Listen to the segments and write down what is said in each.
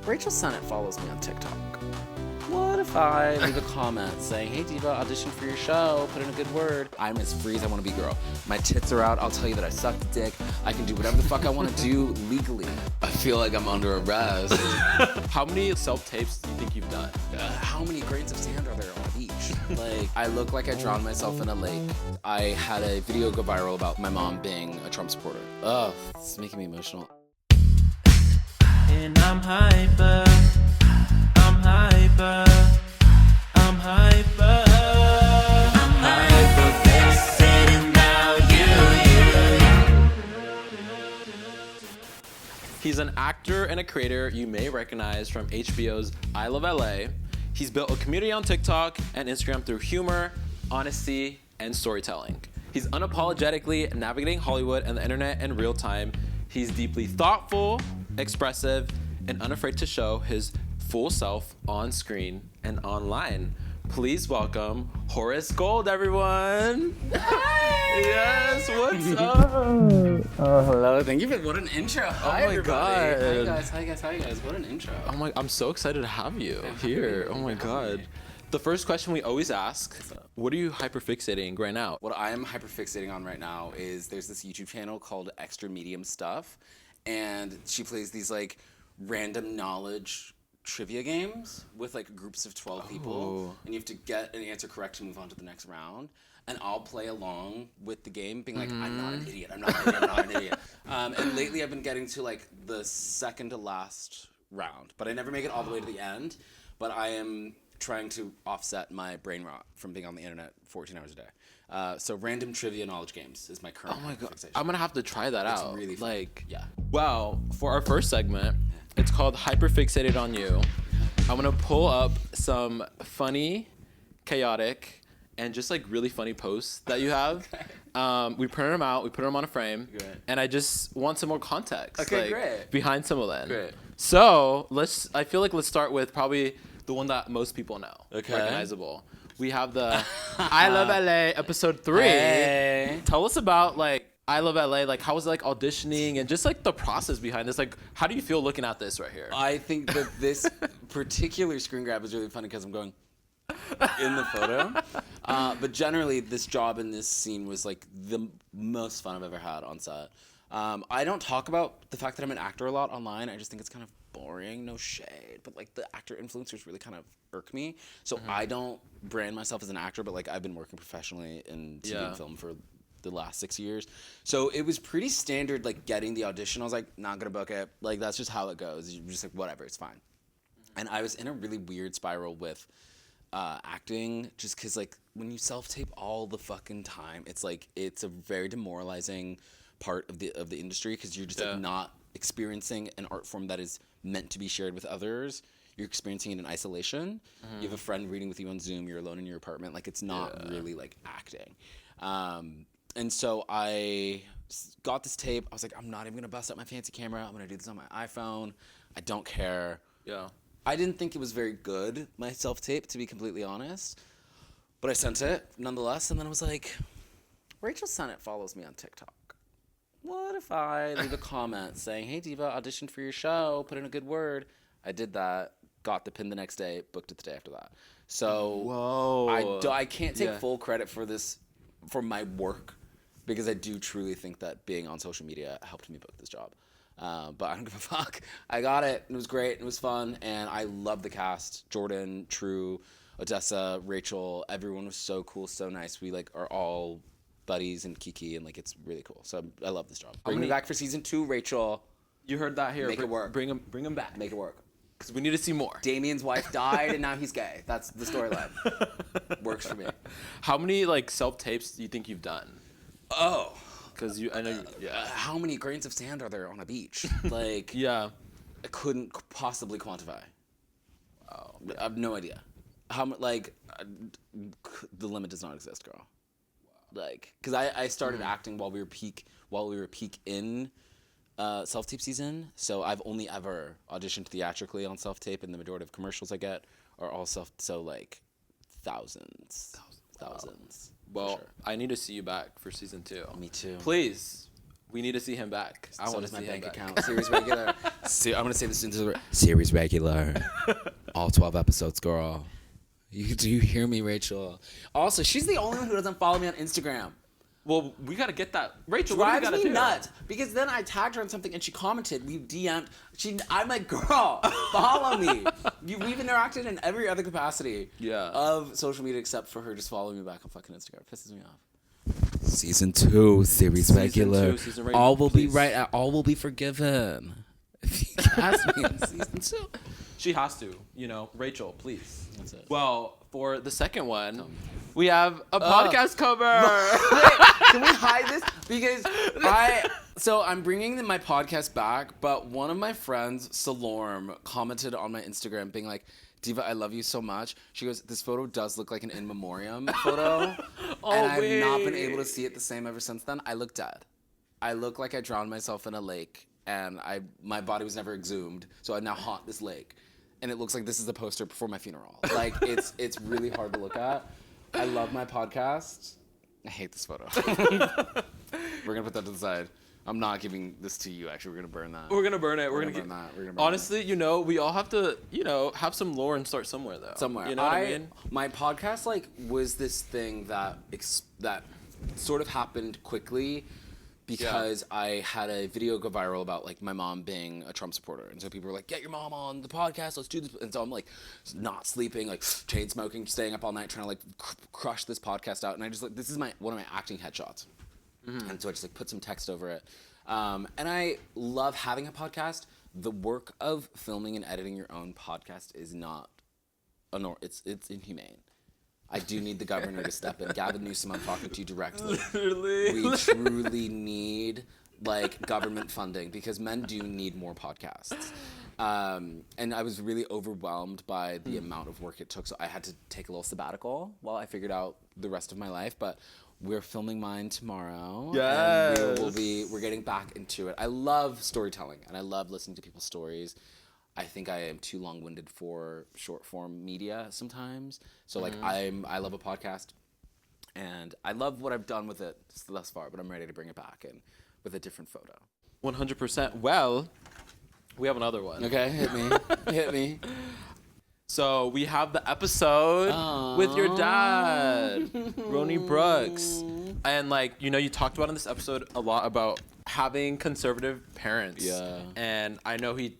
Rachel Sennett follows me on TikTok. What if I leave a comment saying, hey Diva, audition for your show, put in a good word. I'm as free as I want to be, girl. My tits are out, I'll tell you that I suck dick. I can do whatever the fuck I want to do legally. I feel like I'm under arrest. How many self-tapes do you think you've done? How many grains of sand are there on a beach? Like, I look like I drowned myself in a lake. I had a video go viral about my mom being a Trump supporter. Ugh, it's making me emotional. And I'm hyper. I'm hyper. I'm hyper. I'm hyperfixating now. He's an actor and a creator you may recognize from HBO's I Love LA. He's built a community on TikTok and Instagram through humor, honesty, and storytelling. He's unapologetically navigating Hollywood and the internet in real time. He's deeply thoughtful, expressive, and unafraid to show his full self on screen and online. Please welcome Horace Gold, everyone. Hi. Yes, what's up? Oh, hello. Thank you for what an intro. Hi, my everybody. God. Hi guys. What an intro. I'm so excited to have you here. Oh my God. The first question we always ask, what are you hyperfixating right now? What I am hyperfixating on right now is there's this YouTube channel called Extra Medium Stuff, and she plays these like random knowledge trivia games with like groups of 12 people, and you have to get an answer correct to move on to the next round. And I'll play along with the game, being like, I'm not an idiot. I'm not an idiot. And lately I've been getting to like the second to last round, but I never make it all the way to the end. But I am trying to offset my brain rot from being on the internet 14 hours a day. So random trivia knowledge games is my current fixation. I'm gonna have to try that out. It's really fun. Like, yeah. Well, for our first segment, it's called Hyperfixated on You. I'm gonna pull up some funny, chaotic, and just like really funny posts that you have. Okay. We print them out, we put them on a frame, Great. and I just want some more context. Okay, like, great. Behind some of them. Great. So I feel like let's start with probably the one that most people know. Okay. Recognizable. We have the I Love LA episode 3. Hey. Tell us about like I Love LA, like how was it like auditioning and just like the process behind this? Like how do you feel looking at this right here? I think that this particular screen grab is really funny because I'm going in the photo. But generally, this job in this scene was like the most fun I've ever had on set. I don't talk about the fact that I'm an actor a lot online. I just think it's kind of boring, no shade. But like the actor influencers really kind of irk me. So I don't brand myself as an actor, but like I've been working professionally in TV and film for the last 6 years. So it was pretty standard, like getting the audition. I was like, not gonna book it. Like that's just how it goes. You're just like, whatever, it's fine. And I was in a really weird spiral with acting, just because like when you self-tape all the fucking time, it's like it's a very demoralizing part of the industry because you're just like not experiencing an art form that is meant to be shared with others. You're experiencing it in isolation. You have a friend reading with you on Zoom. You're alone in your apartment. Like it's not really like acting. And so I got this tape. I was like, I'm not even gonna bust out my fancy camera. I'm gonna do this on my iPhone. I don't care. Yeah. I didn't think it was very good, my self-tape, to be completely honest. But I sent it nonetheless, and then I was like, Rachel Sennett follows me on TikTok. What if I leave a comment saying, hey Diva, audition for your show, put in a good word. I did that, got the pin the next day, booked it the day after that. So Whoa. I can't take full credit for this, for my work, because I do truly think that being on social media helped me book this job. But I don't give a fuck. I got it. It was great. It was fun. And I love the cast. Jordan, True, Odessa, Rachel. Everyone was so cool, so nice. We like are all buddies and Kiki, and like it's really cool. So I love this job. Bring me back for season 2, Rachel. You heard that here. Make it work. Bring him back. Make it work. Because we need to see more. Damien's wife died, and now he's gay. That's the storyline. Works for me. How many like self-tapes do you think you've done? Oh. Because I know how many grains of sand are there on a beach? Like, I couldn't possibly quantify. Wow. I have no idea. How much? Like, the limit does not exist, girl. Wow. Like, because I started acting while we were peak in self-tape season. So I've only ever auditioned theatrically on self-tape, and the majority of commercials I get are all so like thousands. Well, sure. I need to see you back for season 2. Me too. Please, We need to see him back. I want to see my him bank back. account. Series regular. I'm gonna say this into the series regular. All 12 episodes, girl. Do you hear me, Rachel? Also, she's the only one who doesn't follow me on Instagram. Well, we got to get that. Rachel, what do we Drives got to me do? nuts because then I tagged her on something and she commented. We DM'd. I'm like, girl, follow me. We've interacted in every other capacity of social media except for her just following me back on fucking Instagram. It pisses me off. Season 2, series regular. Season regular. All will be Please. right. All will be forgiven. If you cast me in season 2. She has to. Rachel, please. That's it. Well, for the second one, we have a podcast cover. Can we hide this? Because I'm bringing my podcast back, but one of my friends, Salorm, commented on my Instagram being like, Diva, I love you so much. She goes, this photo does look like an in memoriam photo. And I've not been able to see it the same ever since then. I look dead. I look like I drowned myself in a lake and my body was never exhumed. So I now haunt this lake. And it looks like this is the poster before my funeral. Like, it's really hard to look at. I love my podcast. I hate this photo. We're going to put that to the side. I'm not giving this to you, actually. We're going to burn that. We're going to burn it. We're going to burn that. Honestly, we all have to, have some lore and start somewhere, though. Somewhere. You know what I mean? My podcast, was this thing that sort of happened quickly because I had a video go viral about, my mom being a Trump supporter. And so people were like, get your mom on the podcast, let's do this. And so I'm, not sleeping, chain smoking, staying up all night, trying to, crush this podcast out. And I just, this is one of my acting headshots. Mm-hmm. And so I just put some text over it. And I love having a podcast. The work of filming and editing your own podcast is not, it's inhumane. I do need the governor to step in. Gavin Newsom, I'm talking to you directly. Literally. We truly need government funding because men do need more podcasts. And I was really overwhelmed by the amount of work it took, so I had to take a little sabbatical while I figured out the rest of my life. But we're filming mine tomorrow. Yes. And we're getting back into it. I love storytelling and I love listening to people's stories. I think I am too long-winded for short-form media sometimes. So I love a podcast, and I love what I've done with it thus far. But I'm ready to bring it back and with a different photo. 100%. Well, we have another one. Okay, hit me. So we have the episode with your dad, Roni Brooks. And you talked about in this episode a lot about having conservative parents. Yeah. And I know he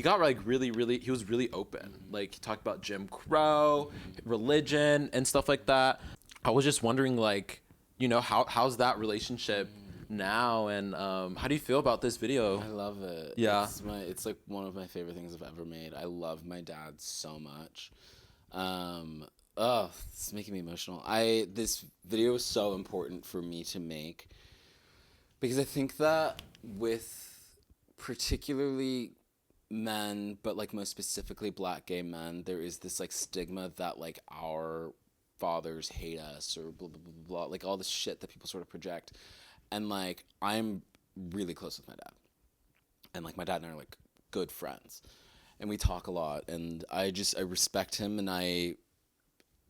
got really, he was really open. He talked about Jim Crow, religion, and stuff like that. I was just wondering, how's that relationship now, and how do you feel about this video? I love it. Yeah. It's one of my favorite things I've ever made. I love my dad so much. It's making me emotional. This video is so important for me to make because I think that with particularly men, but most specifically Black gay men, there is this stigma that our fathers hate us or blah blah blah blah, all this shit that people sort of project. And I'm really close with my dad, and my dad and I are good friends, and we talk a lot, and I respect him, and I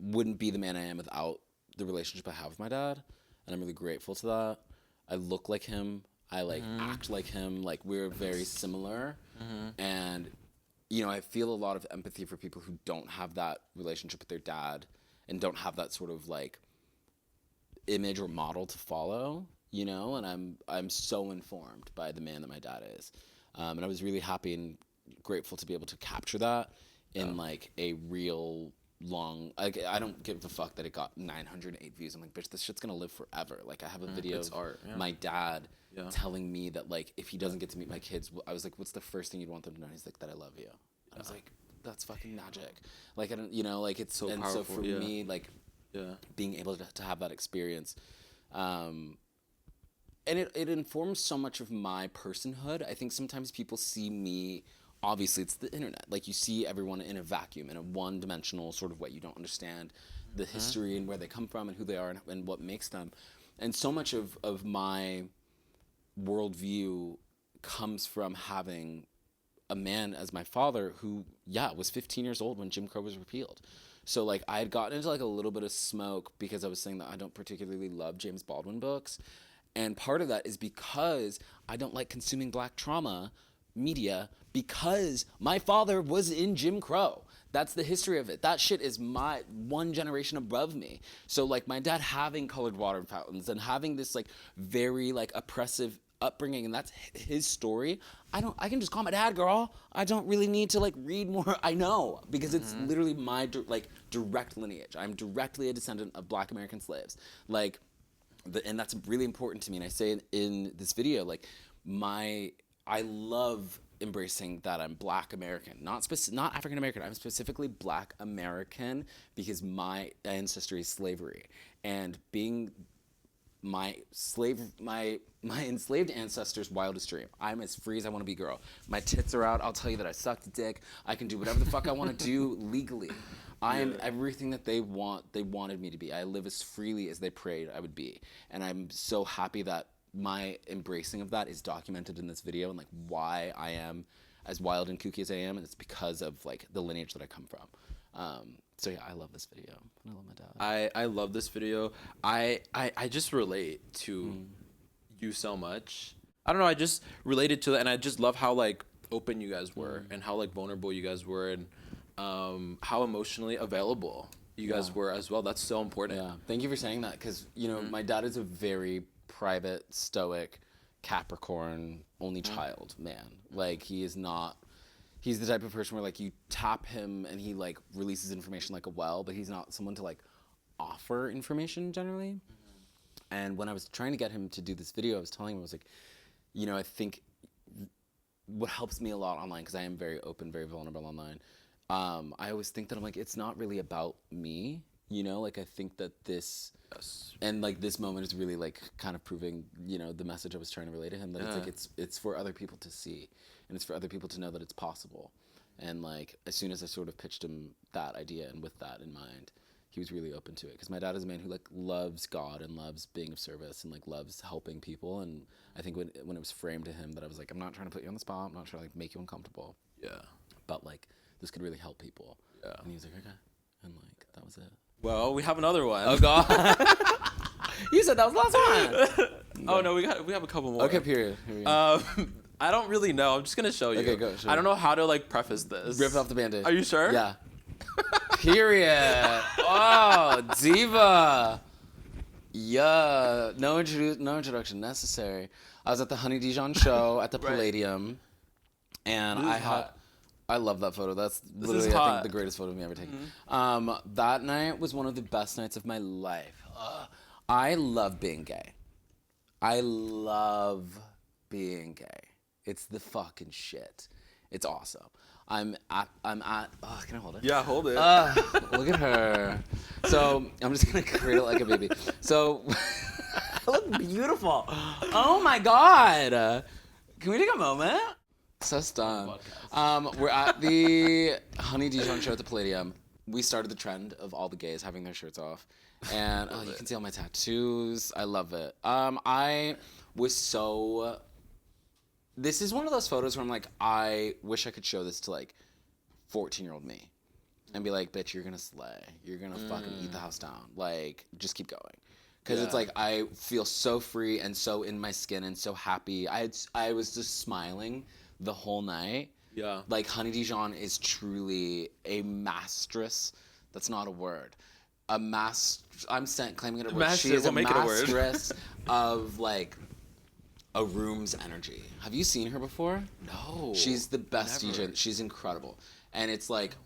wouldn't be the man I am without the relationship I have with my dad, and I'm really grateful to that. I look like him. I act like him. We're very similar. And, I feel a lot of empathy for people who don't have that relationship with their dad and don't have that sort of image or model to follow, and I'm so informed by the man that my dad is. And I was really happy and grateful to be able to capture that in a real long, I don't give a fuck that it got 908 views. I'm bitch, this shit's gonna live forever. I have a video of art, my dad telling me that if he doesn't get to meet my kids, I was what's the first thing you'd want them to know? He's that I love you. I was that's fucking magic. I don't, it's so powerful. So for me, being able to have that experience, and it informs so much of my personhood. I think sometimes people see me, obviously it's the internet. You see everyone in a vacuum, in a one-dimensional sort of way. You don't understand the history and where they come from and who they are and what makes them. And so much of my worldview comes from having a man as my father who, was 15 years old when Jim Crow was repealed. So I had gotten into a little bit of smoke because I was saying that I don't particularly love James Baldwin books. And part of that is because I don't like consuming Black trauma media because my father was in Jim Crow. That's the history of it. That shit is my one generation above me. So like my dad having colored water fountains and having this like very like oppressive upbringing, and that's his story. I can just call my dad, girl. I don't really need to like read more. I know, because it's literally my direct lineage. I'm directly a descendant of Black American slaves. Like, and that's really important to me. And I say in this video, like I love embracing that I'm Black American, not African American. I'm specifically Black American because my ancestry is slavery, and being my enslaved ancestors' wildest dream. I'm as free as I want to be, girl. My tits are out. I'll tell you that I sucked a dick. I can do whatever the fuck I want to do legally. I am everything that they wanted me to be. I live as freely as they prayed I would be. And I'm so happy that my embracing of that is documented in this video, and like why I am as wild and kooky as I am, and it's because of like the lineage that I come from. So yeah, I love this video. I love my dad. I love this video. I just relate to you so much. I don't know, I just related to that, and I just love how like open you guys were and how like vulnerable you guys were, and how emotionally available you guys were as well. That's so important. Yeah, thank you for saying that, because you know my dad is a very private, stoic, Capricorn, only child man. Like he's the type of person where like you tap him and he like releases information like a well, but he's not someone to like offer information generally. And when I was trying to get him to do this video, I was telling him, I was like, you know, I think what helps me a lot online, because I am very open, very vulnerable online, I always think that I'm like, it's not really about me, you know, like I think that this, and like this moment is really like kind of proving, you know, the message I was trying to relay to him, that it's like, it's for other people to see, and it's for other people to know that it's possible. And like, as soon as I sort of pitched him that idea, and with that in mind, he was really open to it, because my dad is a man who like loves God and loves being of service and like loves helping people. And I think when it was framed to him, that I was like, I'm not trying to put you on the spot, I'm not trying to like make you uncomfortable, but like this could really help people. And he was like, okay, and like that was it. Well, we have another one. Oh God. You said that was the last one. Oh no, we have a couple more. Okay, period. I don't really know. I'm just gonna show you. Okay, go. Show I don't know how to like preface this. Rip off the Band-Aid. Are you sure? Yeah. Period. Oh, diva. Yeah. No introduction necessary. I was at the Honey Dijon show at the Palladium, and I love that photo. That's literally, I think, the greatest photo of me ever taken. That night was one of the best nights of my life. I love being gay. I love being gay. It's the fucking shit. It's awesome. I'm at, can I hold it? Yeah, hold it. Look at her. So I'm just gonna cradle it like a baby. So I look beautiful. Oh my God. Can we take a moment? So stunned. We're at the Honey Dijon show at the Palladium. We started the trend of all the gays having their shirts off. And you can see all my tattoos. I love it. I was so... This is one of those photos where I'm like, I wish I could show this to like 14-year-old me and be like, bitch, you're gonna slay. You're gonna fucking eat the house down. Like, just keep going. Because it's like, I feel so free and so in my skin and so happy. I was just smiling the whole night. Yeah. Like, Honey Dijon is truly a mastress. That's not a word. I'm claiming it a word. She is a mastress of like a room's energy. Have you seen her before? No. She's the best never. DJ. She's incredible. And it's like,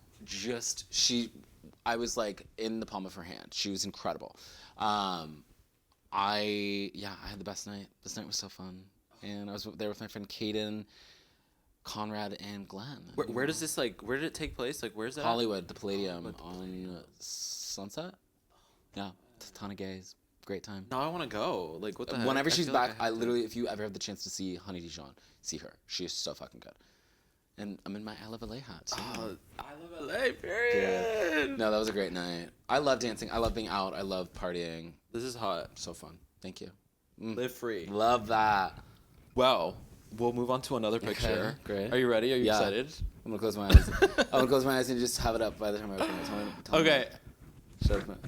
I was like in the palm of her hand. She was incredible. I had the best night. This night was so fun. And I was there with my friend Kaden, Conrad, and Glenn. Where does this where did it take place? Like, where's that? Hollywood, the Palladium on Sunset. Yeah, a ton of gays. Great time. Now I want to go. Like, what the heck? Whenever she's back, I literally, if you ever have the chance to see Honey Dijon, see her. She is so fucking good. And I'm in my I Love LA hat, too. Oh, I love LA, period. Yeah. No, that was a great night. I love dancing. I love being out. I love partying. This is hot. So fun. Thank you. Live free. Love that. Well, we'll move on to another picture. Okay, great. Are you ready? Are you excited? I'm going to close my eyes. I'm going to close my eyes and just have it up by the time I open it. Okay. Shut up.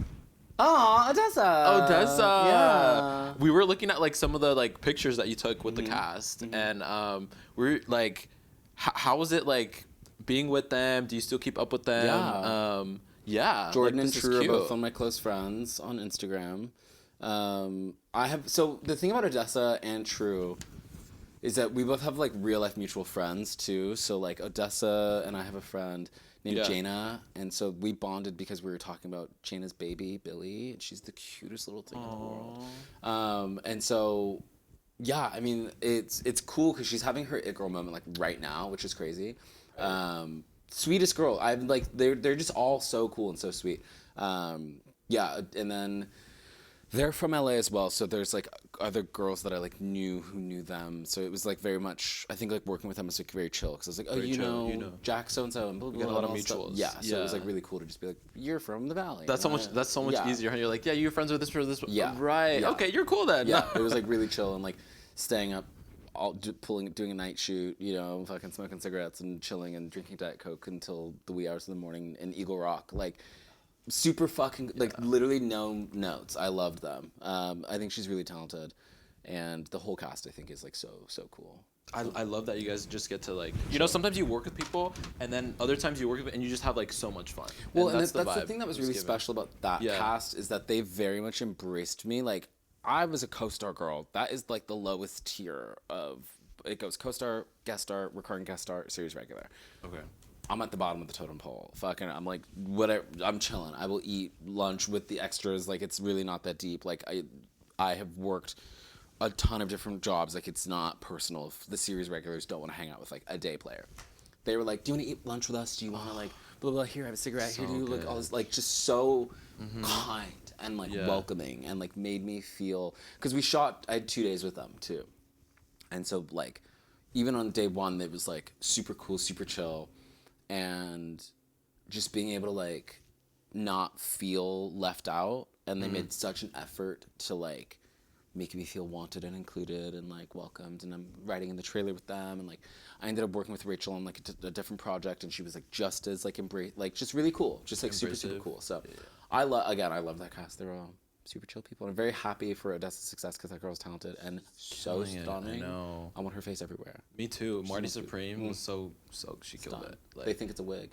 Oh, Odessa. Odessa. Yeah. We were looking at like some of the like pictures that you took with the cast, and we're like, how was it like being with them? Do you still keep up with them? Yeah. Yeah. Jordan like, and this is True are cute. both one of my close friends on Instagram. So the thing about Odessa and True is that we both have like real life mutual friends too. So like Odessa and I have a friend named Yeah. Jaina, and so we bonded because we were talking about Jaina's baby Billy, and she's the cutest little thing in the world. And so yeah, I mean it's cool because she's having her it girl moment like right now, which is crazy. Sweetest girl. I'm like they're just all so cool and so sweet. Yeah, and then they're from LA as well, so there's like other girls that I like knew who knew them. So it was like very much. I think like working with them was like very chill because I was like, oh, Very you chill, know, you know. Jack so and so and blah blah. got a blah, lot of all stuff. mutuals. Yeah, so it was Yeah. like really cool to just be like, you're from the Valley. That's so much. That's so much Yeah. easier. And you're like, yeah, you're friends with this person. This. Yeah. Right. Yeah. Okay, you're cool then. Yeah, it was like really chill and like staying up, doing a night shoot, you know, fucking smoking cigarettes and chilling and drinking Diet Coke until the wee hours of the morning in Eagle Rock, like. Super fucking like literally no notes. I loved them. I think she's really talented, and the whole cast I think is like so cool. I love that you guys just get to like, you know, sometimes you work with people and then other times you work with and you just have like so much fun. Well, and that's the vibe thing that was it really given. special about that Yeah. cast is that they very much embraced me. Like I was a co-star girl. That is like the lowest tier of it goes co-star, guest star, recurring guest star, series regular. Okay. I'm at the bottom of the totem pole. Fucking, I'm like, whatever. I'm chilling. I will eat lunch with the extras. Like, it's really not that deep. Like, I have worked a ton of different jobs. Like, it's not personal. If the series regulars don't want to hang out with, like, a day player. They were like, do you want to eat lunch with us? Do you want to, like, blah, blah, here, have a cigarette. Here, do like, all this, like, just so kind and, like, welcoming and, like, made me feel... Because I had 2 days with them, too. And so, like, even on day one, it was, like, super cool, super chill. And just being able to like not feel left out, and they made such an effort to like make me feel wanted and included and like welcomed, and I'm writing in the trailer with them, and like I ended up working with Rachel on like a different project, and she was like just as like like just really cool, just like super Embracive. cool. So I love that cast. They're all super chill people, and I'm very happy for Odessa's success because that girl's talented and so Killing it, I stunning. know. I want her face everywhere. Me too. Marty looks good. Supreme was so she killed Done. it. Like, They think it's a wig.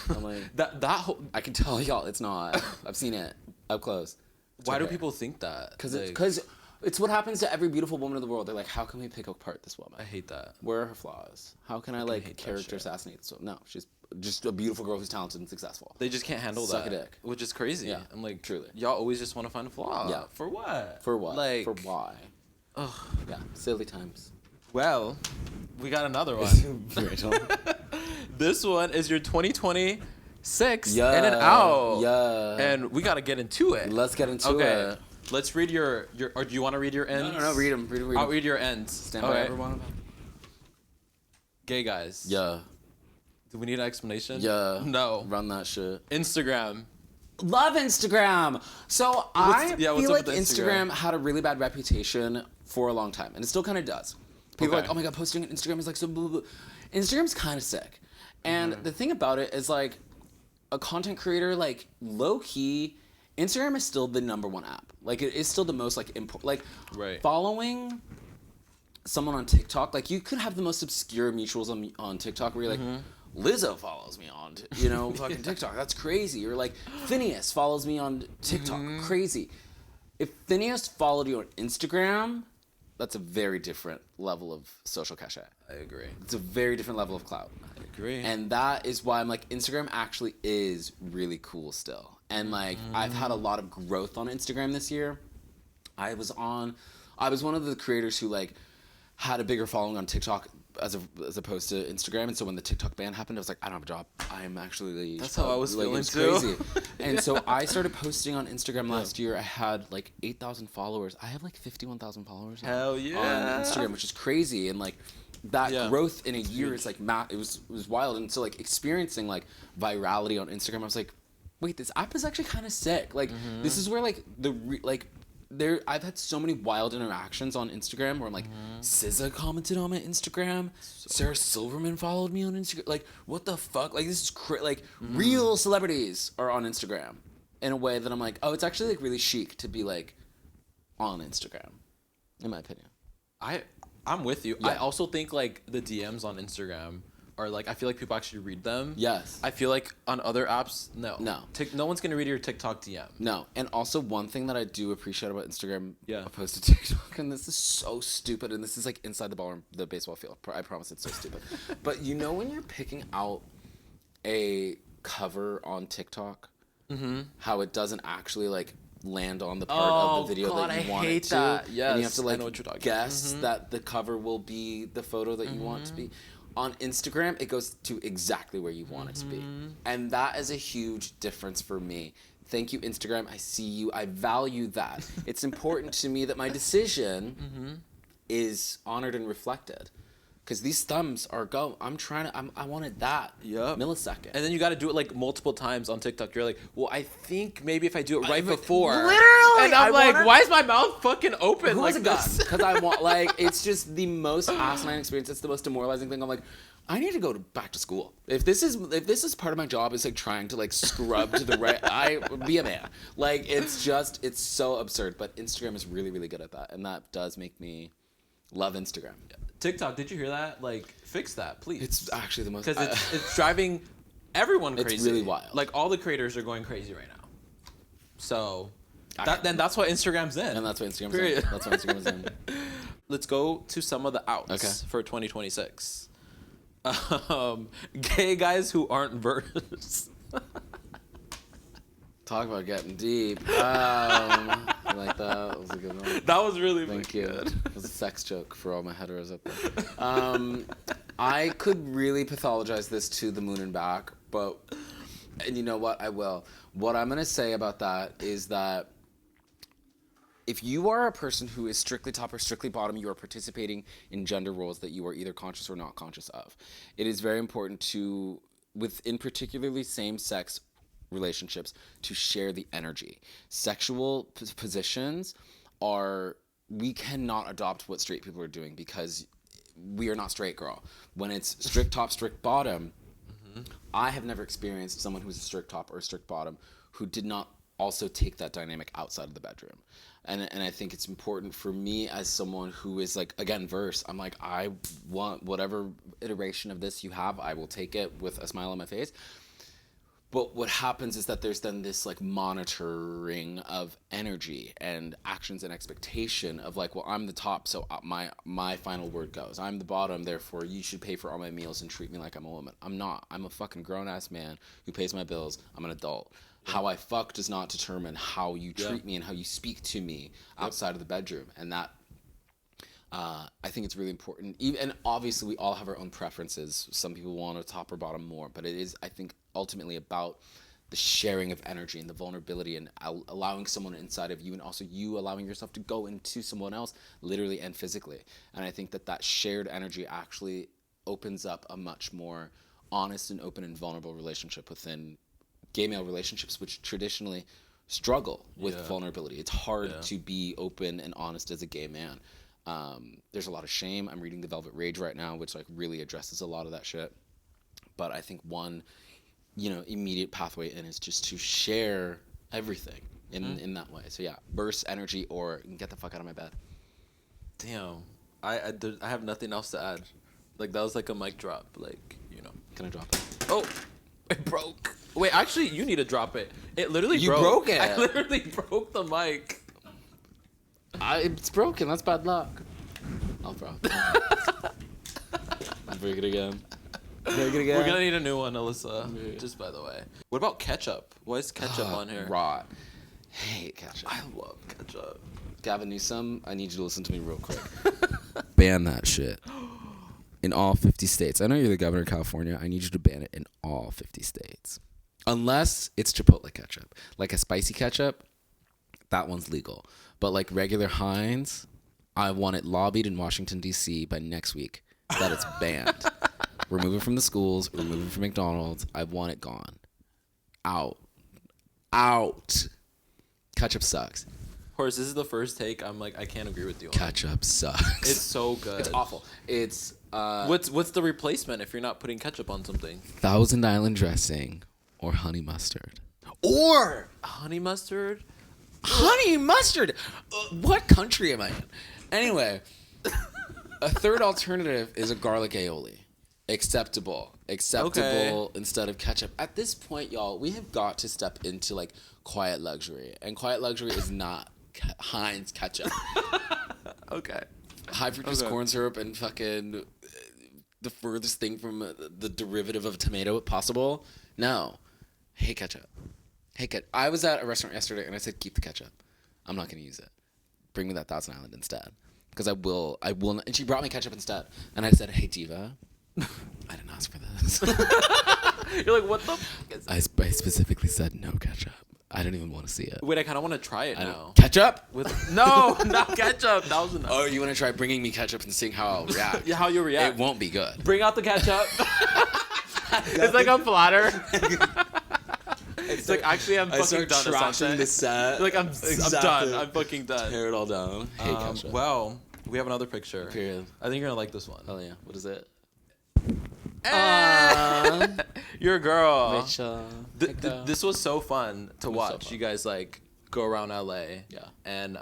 I'm like, that whole. I can tell y'all it's not. I've seen it up close. It's Why do okay. people think that? Because it's what happens to every beautiful woman in the world. They're like, how can we pick apart this woman? I hate that. Where are her flaws? How can I like hate that character shit. assassinate this woman? No, she's just a beautiful girl who's talented and successful. They just can't handle Suck that. a dick. Which is crazy. Yeah, I'm like, truly. Y'all always just want to find a flaw. Yeah. For what? For what? Like, for why? Ugh. Yeah, silly times. Well, we got another one. Rachel. This one is your 2026 Yeah. in and out. Yeah. And we got to get into it. Let's get into Okay. it. Let's read your or do you want to read your ends? No, read them. I'll read your ends. Stand by everyone. Gay guys. Yeah. Do we need an explanation? Yeah. No. Run that shit. Instagram. Love Instagram. So I what's feel up like with Instagram Instagram? had a really bad reputation for a long time, and it still kind of does. People are Okay. like, oh my god, posting on Instagram is like so blah, blah, blah. Instagram's kind of sick. And the thing about it is like a content creator, like low key, Instagram is still the *1 app. Like it is still the most like important. Like Right. following someone on TikTok, like you could have the most obscure mutuals on TikTok where you're like, Lizzo follows me on, fucking TikTok. That's crazy. Or like Phineas follows me on TikTok. Crazy. If Phineas followed you on Instagram, that's a very different level of social cachet. I agree. It's a very different level of clout. I agree. And that is why I'm like, Instagram actually is really cool still. And like, I've had a lot of growth on Instagram this year. I was one of the creators who like had a bigger following on TikTok as opposed to Instagram. And so when the TikTok ban happened, I was like, I don't have a job. I'm actually... That's how I was like, feeling it was too. crazy. And so I started posting on Instagram last year. I had like 8,000 followers. I have like 51,000 followers now Hell yeah. on Instagram, which is crazy. And like that Yeah. growth in a year is like, it was wild. And so like experiencing like virality on Instagram, I was like, wait, this app is actually kind of sick. Like this is where like I've had so many wild interactions on Instagram where I'm like, SZA commented on my Instagram, Sarah Silverman followed me on Instagram. Like, what the fuck? Like, this is real celebrities are on Instagram, in a way that I'm like, oh, it's actually like really chic to be like on Instagram, in my opinion. I'm with you. Yeah. I also think like the DMs on Instagram are like, I feel like people actually read them. Yes. I feel like on other apps, no. No. No one's gonna read your TikTok DM. No, and also one thing that I do appreciate about Instagram opposed to TikTok, and this is so stupid, and this is like inside the baseball field. I promise it's so stupid. But you know when you're picking out a cover on TikTok, how it doesn't actually like land on the part of the video that you want it to, that. Yes, and you have to I know what you're like talking guess that the cover will be the photo that you want it to be. On Instagram, it goes to exactly where you want it to be. And that is a huge difference for me. Thank you, Instagram. I see you. I value that. It's important to me that my decision is honored and reflected. Because these thumbs are I wanted that millisecond. And then you got to do it like multiple times on TikTok. You're like, well, I think maybe if I do it right before. Literally! And I'm like, why is my mouth fucking open like this? Because I want, like, it's just the most asinine experience. It's the most demoralizing thing. I'm like, I need to go back to school. If this is part of my job is like trying to like scrub to the right, I be a man. Like, it's so absurd. But Instagram is really, really good at that. And that does make me love Instagram. TikTok, did you hear that? Like, fix that, please. It's actually the most... Because it's driving everyone crazy. It's really wild. Like, all the creators are going crazy right now. So, then that's why Instagram's in. And that's why Instagram's in. That's why Instagram's in. Let's go to some of the outs for 2026. Gay guys who aren't verse. Talk about getting deep. I like that. That was a good one. That was really Thank you. good. It was a sex joke for all my heteros up there. I could really pathologize this to the moon and back, and you know what? I will. What I'm going to say about that is that if you are a person who is strictly top or strictly bottom, you are participating in gender roles that you are either conscious or not conscious of. It is very important to, within particularly same-sex relationships, to share the energy. Sexual positions we cannot adopt what straight people are doing because we are not straight, girl. When it's strict top, strict bottom, I have never experienced someone who's a strict top or a strict bottom who did not also take that dynamic outside of the bedroom. And I think it's important for me as someone who is like, again, verse, I'm like, I want whatever iteration of this you have, I will take it with a smile on my face. But what happens is that there's then this like monitoring of energy and actions and expectation of like, well, I'm the top, so my final word goes. I'm the bottom, therefore you should pay for all my meals and treat me like I'm a woman. I'm not. I'm a fucking grown-ass man who pays my bills. I'm an adult. How I fuck does not determine how you treat me and how you speak to me outside of the bedroom. And that, I think it's really important. And obviously we all have our own preferences. Some people want a top or bottom more, but it is, I think, ultimately about the sharing of energy and the vulnerability and allowing someone inside of you, and also you allowing yourself to go into someone else literally and physically. And I think that shared energy actually opens up a much more honest and open and vulnerable relationship within gay male relationships, which traditionally struggle with vulnerability. It's hard to be open and honest as a gay man. There's a lot of shame. I'm reading The Velvet Rage right now, which like really addresses a lot of that shit. But I think one, immediate pathway in is just to share everything in that way. So yeah, burst energy or get the fuck out of my bed. Damn, I have nothing else to add. Like that was like a mic drop. Like Can I drop it? Oh, it broke. Wait, actually, you need to drop it. It literally You broke it. I literally broke the mic. It's broken. That's bad luck. I'll throw it. Break it again. Break it again. We're gonna need a new one, Alyssa. Yeah. Just by the way. What about ketchup? Why is ketchup on here? Rot. Hate ketchup. I love ketchup. Gavin Newsom, I need you to listen to me real quick. Ban that shit. In all 50 states. I know you're the governor of California. I need you to ban it in all 50 states. Unless it's Chipotle ketchup. Like a spicy ketchup, that one's legal. But like regular Heinz, I want it lobbied in Washington, D.C. by next week that it's banned. Remove it from the schools. Remove it from McDonald's. I want it gone. Out. Ketchup sucks. Horace, this is the first take. I'm like, I can't agree with you on. Ketchup sucks. It's so good. It's awful. It's what's the replacement if you're not putting ketchup on something? Thousand Island dressing or honey mustard Or Honey mustard. honey mustard. What country am I in? Anyway, a third alternative is a garlic aioli. Acceptable instead of ketchup. At this point, y'all, we have got to step into like quiet luxury, and quiet luxury is not Heinz ketchup. Okay. High fructose corn syrup and fucking the furthest thing from the derivative of tomato possible. No, hate ketchup. I was at a restaurant yesterday and I said, keep the ketchup. I'm not going to use it. Bring me that Thousand Island instead, because I will not. And she brought me ketchup instead, and I said, hey diva, I didn't ask for this. You're like, what the fuck is I specifically said no ketchup. I didn't even want to see it. Wait, I kind of want to try it now. Ketchup? No, not ketchup. That was enough. Oh, you want to try bringing me ketchup and seeing how I'll react? Yeah, how you react. It won't be good. Bring out the ketchup. It's like a platter. It's like, actually, I'm fucking done or trashing something. the set. Like, I'm done. I'm fucking done. Tear it all down. Hate ketchup. Well, we have another picture. Period. I think you're gonna like this one. Oh yeah. What is it? You're a girl. Rachel. This was so fun to watch. so fun. You guys like go around LA. Yeah. And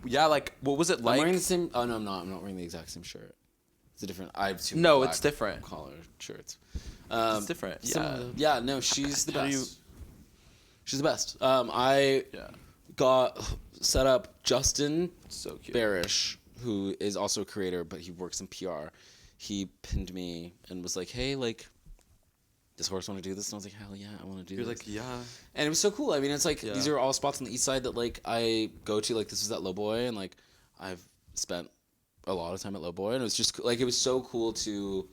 yeah, like what was it I'm like? wearing the same. Oh no, I'm not. I'm not wearing the exact same shirt. It's a different. I have two. No, black it's different. Collar shirts. It's different. Yeah. Yeah. No, she's the How do best. you- She's the best. I got set up Justin So cute. Barish, who is also a creator, but he works in PR. He pinned me and was like, "Hey, like, does Horace want to do this?" And I was like, "Hell yeah, I want to do You're this." like, yeah. And it was so cool. I mean, it's like Yeah. these are all spots on the east side that like I go to. Like this was at Low Boy, and like I've spent a lot of time at Low Boy, and it was just like it was so cool to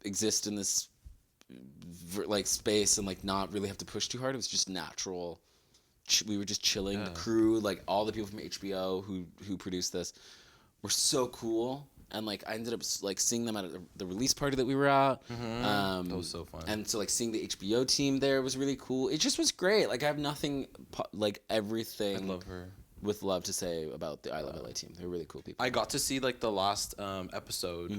exist in this like space and like not really have to push too hard. It was just natural. We were just chilling. The crew, like all the people from HBO who produced this, were so cool. And like I ended up like seeing them at the release party that we were at. That was so fun. And so like seeing the HBO team there was really cool. It just was great. Like I have nothing like everything. I love her. With love to say about the I Love LA team. They're really cool people. I got to see like the last episode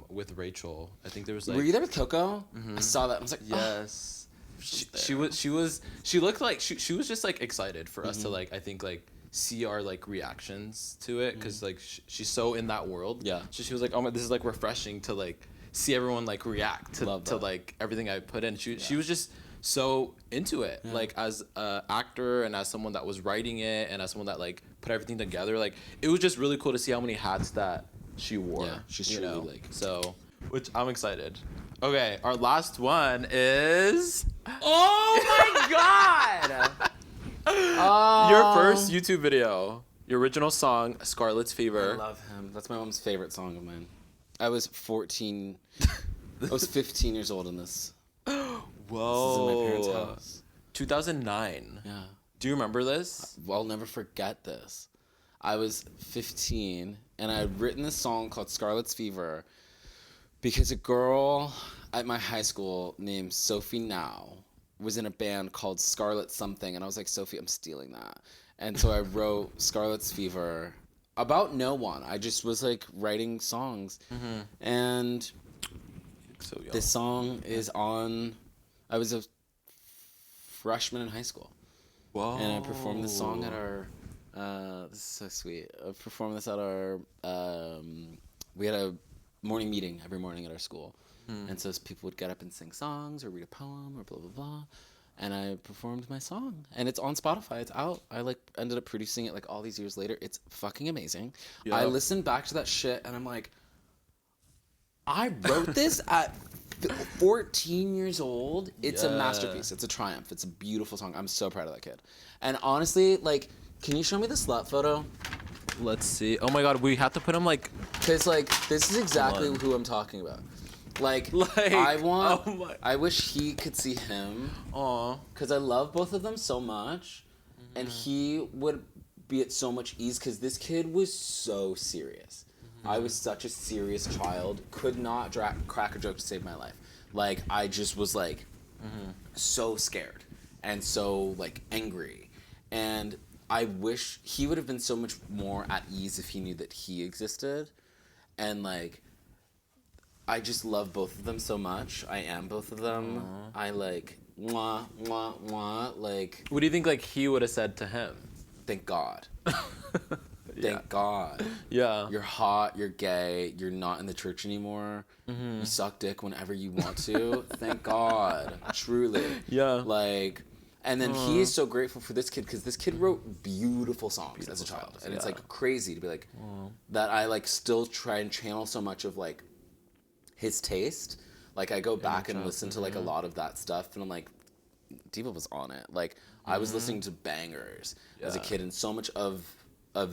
with Rachel. I think there was like. Were you there with Coco? I saw that. I was like, Yes. She looked like she was just like excited for us to like I think like see our like reactions to it because like she's so in that world. Yeah. So she was like, oh my, this is like refreshing to like see everyone like react to like everything I put in. She was just so into it, like as a actor and as someone that was writing it and as someone that like put everything together. Like it was just really cool to see how many hats that she wore. Yeah, she's truly like so, which I'm excited. Okay, our last one is. oh my god! Your first YouTube video, your original song, Scarlet's I Fever. love him. That's my mom's favorite song of mine. I was 14. I was 15 years old in this. Whoa. This is in my parents' house. 2009. Yeah. Do you remember this? I'll never forget this. I was 15 and I had written this song called Scarlet's Fever because a girl at my high school named Sophie Now was in a band called Scarlet Something, and I was like, Sophie, I'm stealing that. And so I wrote Scarlet's Fever about no one. I just was like writing songs. And So young. this song is on. I was a freshman in high school. Whoa. And I performed this song at our. This is so sweet. I performed this at our. We had a morning meeting every morning at our school, and so people would get up and sing songs or read a poem or blah blah blah, and I performed my song, and it's on Spotify. It's out. I like ended up producing it like all these years later. It's fucking amazing. I Yup. listened back to that shit, and I'm like, I wrote this at 14 years old. It's a masterpiece. It's a triumph. It's a beautiful song. I'm so proud of that kid. And honestly, like, can you show me the slut photo? Let's see. Oh my god, we have to put him like. Because, like, this is exactly on. who I'm talking about. Like Like, want, oh my- I wish he could see him. Aw. Because I love both of them so much. And he would be at so much ease because this kid was so serious. I was such a serious child. Could not crack a joke to save my life. Like, I just was, like, so scared. And so, like, angry. And I wish he would have been so much more at ease if he knew that he existed. And, like, I just love both of them so much. I am both of them. I, like, mwah, mwah, mwah. Like, What do you think like he would have said to him? thank God. Thank God. Yeah. You're hot, you're gay, you're not in the church anymore. You suck dick whenever you want to. Thank God. Truly. Yeah. Like, and then he is so grateful for this kid because this kid wrote beautiful songs as a child. songs, And it's yeah. like crazy to be like, that I like still try and channel so much of like his taste. Like I go back and listen to like a lot of that stuff and I'm like, Diva was on it. Like I was listening to bangers as a Yeah. kid and so much of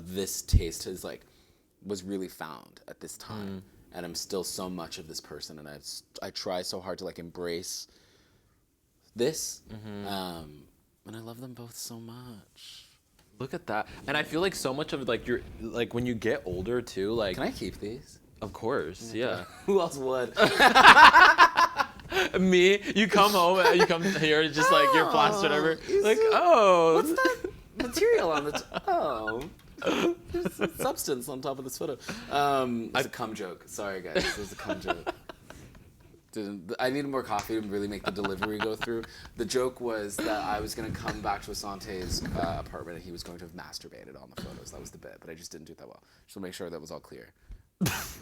this taste has like was really found at this time and I'm still so much of this person and I try so hard to like embrace this and I love them both so much. Look at that. And I feel like so much of like your like when you get older too, like Can I keep these? of course, yeah. Who else would? Me, you come home and you come here just like you're plastered over. Like, oh, What's that material on the there's some substance on top of this photo. It's a cum joke. Sorry guys, this is a cum joke. I needed more coffee to really make the delivery go through. The joke was that I was going to come back to Asante's apartment and he was going to have masturbated on the photos. That was the bit, but I just didn't do it that well. Just to make sure that was all clear.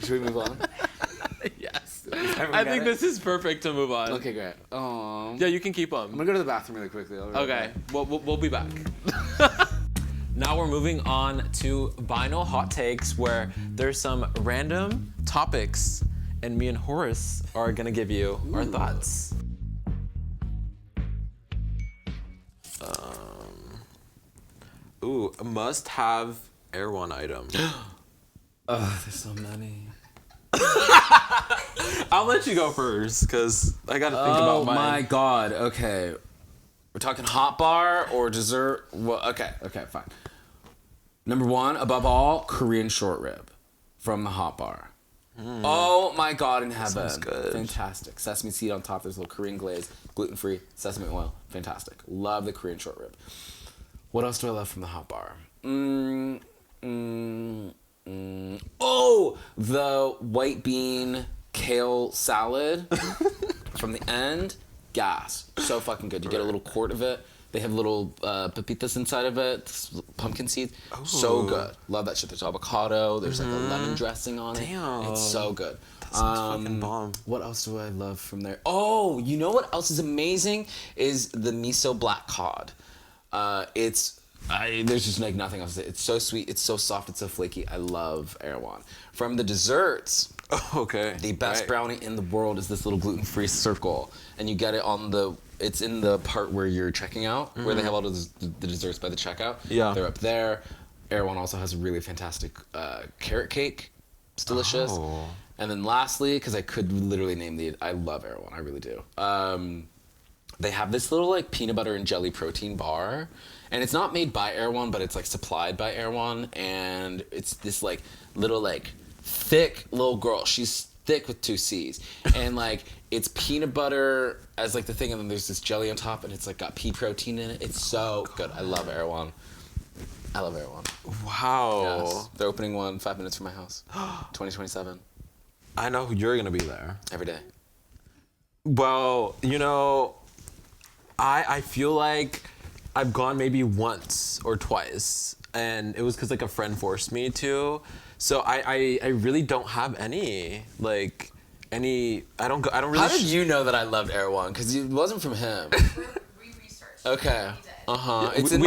Should we move on? yes. Everyone I got think it? this is perfect to move on. Okay, great. Yeah, you can keep I'm them. going to go to the bathroom really quickly. I'll be right Okay, back. we'll be back. Now we're moving on to Vinyl Hot Takes, where there's some random topics, and me and Horace are gonna give you our thoughts. A must-have Air One item. Oh, there's so many. I'll let you go first, cause I gotta think Oh about mine. my God. Okay. We're talking hot bar or dessert? Well, okay, fine. Number one, above all, Korean short rib from the hot bar. Oh my God, in heaven. sounds good. Fantastic. Sesame seed on top, there's a little Korean glaze, gluten-free, sesame oil. Fantastic. Love the Korean short rib. What else do I love from the hot bar? Oh, the white bean kale salad from the end. Gas. So fucking good. You get a little quart of it. They have little pepitas inside of it, pumpkin seeds. So good. Love that shit. There's avocado. There's like a lemon dressing on it. Damn. It's so good. That sounds fucking bomb. What else do I love from there? Oh, you know what else is amazing? Is the miso black cod. There's just like nothing else. It's so sweet. It's so soft. It's so flaky. I love Erewhon. From the desserts, Okay. the best brownie in the world is this little gluten-free circle, and you get it it's in the part where you're checking out, where they have all the desserts by the checkout. Yeah. They're up there. Erewhon also has a really fantastic carrot cake. It's delicious. Oh. And then lastly, because I could literally name I love Erewhon. I really do. They have this little like peanut butter and jelly protein bar, and it's not made by Erewhon, but it's like supplied by Erewhon, and it's this like little like thick little girl. She's thick with 2 C's, and like it's peanut butter as like the thing, and then there's this jelly on top, and it's like got pea protein in it. It's so good. I love Erewhon. I love Erewhon. Wow. Yes. They're opening one 5 minutes from my house. 2027. I know you're gonna be there. Every day. Well, you know, I feel like I've gone maybe once or twice, and it was because like a friend forced me to. So I really don't have any like any. I don't really. How did you know that I loved Erewhon? Because it wasn't from him. We researched. Okay. He did. Uh-huh. Yeah, It's in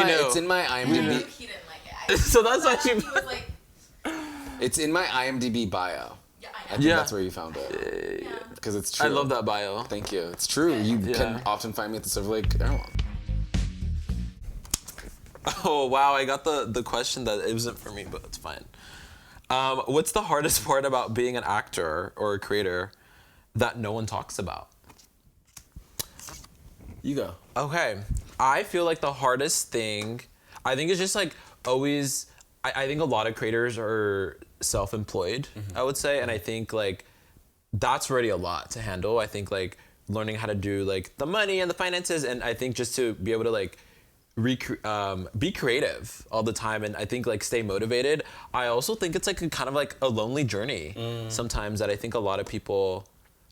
my He IMDb. didn't like it. So that's why He she. was like, It's in my IMDb bio. yeah, I I know. think Yeah. that's where you found it. Yeah. Because it's true. I love that bio. Thank you. It's true. You Yeah. can often find me at the Silver Lake Erewhon. Oh wow, I got the question that it wasn't for me, but it's fine. What's the hardest part about being an actor or a creator that no one talks about? You go. Okay, I feel like the hardest thing, I think, is just like always. I think a lot of creators are self-employed. I would say, and I think like that's already a lot to handle. I think like learning how to do like the money and the finances, and I think just to be able to like be creative all the time, and I think like stay motivated. I also think it's like a kind of like a lonely journey sometimes that I think a lot of people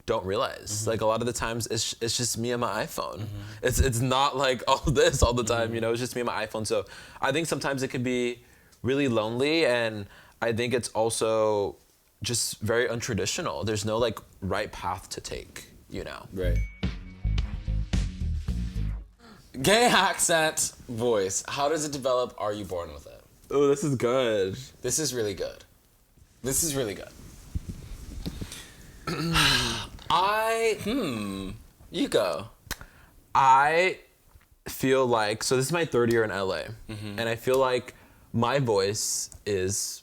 don't realize. Like a lot of the times it's just me and my iPhone. It's not like all this all the time, you know, it's just me and my iPhone. So I think sometimes it could be really lonely, and I think it's also just very untraditional. There's no like right path to take, you know. Right. Gay accent voice. How does it develop? Are you born with it? Oh, this is good. This is really good. This is really good. You go. I feel like, so this is my third year in LA, and I feel like my voice is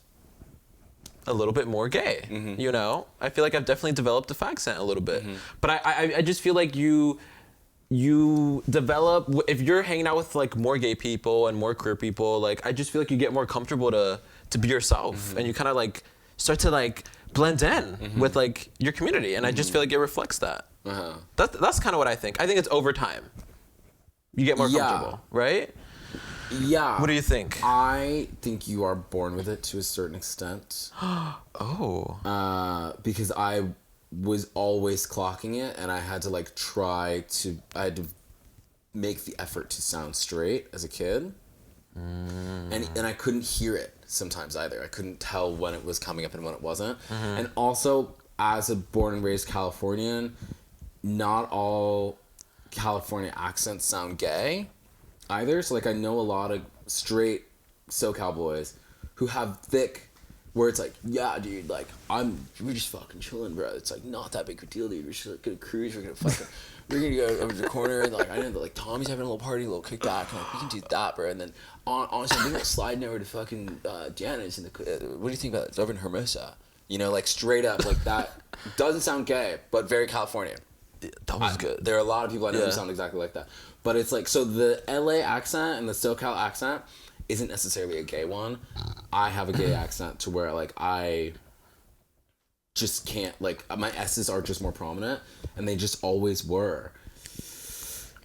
a little bit more gay, you know? I feel like I've definitely developed a accent a little bit. But I just feel like you develop, if you're hanging out with like more gay people and more queer people, like I just feel like you get more comfortable to be yourself, and you kind of like start to like blend in with like your community, and I just feel like it reflects that. That's kind of what I think. I think it's over time. You get more comfortable, right? Yeah. What do you think? I think you are born with it to a certain extent. Oh. Because I was always clocking it, and I had to like I had to make the effort to sound straight as a kid. And I couldn't hear it sometimes either. I couldn't tell when it was coming up and when it wasn't. And also, as a born and raised Californian, not all California accents sound gay either. So like I know a lot of straight SoCal boys who have thick, where it's like, yeah, dude, like we're just fucking chilling, bro. It's like not that big of a deal, dude. We're just like, gonna cruise. We're gonna go over to the corner, and like I know that like Tommy's having a little party, a little kickback, and like we can do that, bro. And then honestly, I'm thinking of sliding over to fucking Janice in the. What do you think about it? It's over in Hermosa. You know, like straight up, like that doesn't sound gay, but very Californian. That was good. There are a lot of people I know who sound exactly like that. But it's like, so the LA accent and the SoCal accent isn't necessarily a gay one. I have a gay accent to where like I just can't, like my S's are just more prominent, and they just always were.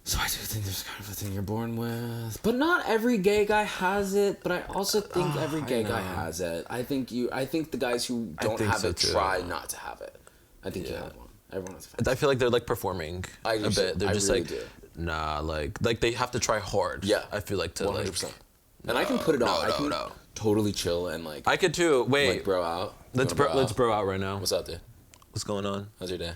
So I do think there's kind of a thing you're born with. But not every gay guy has it, but I also think every gay guy has it. I think the guys who don't have it try not to have it. I think you have one. Everyone has a I feel like they're like performing a bit. They're just really like, do. nah, like they have to try hard. Yeah. I feel like to 100%. Like, and I can put it on. I can totally chill and like. I could too. Wait. Like bro out. Let's bro out right now. What's up, dude? What's going on? How's your day?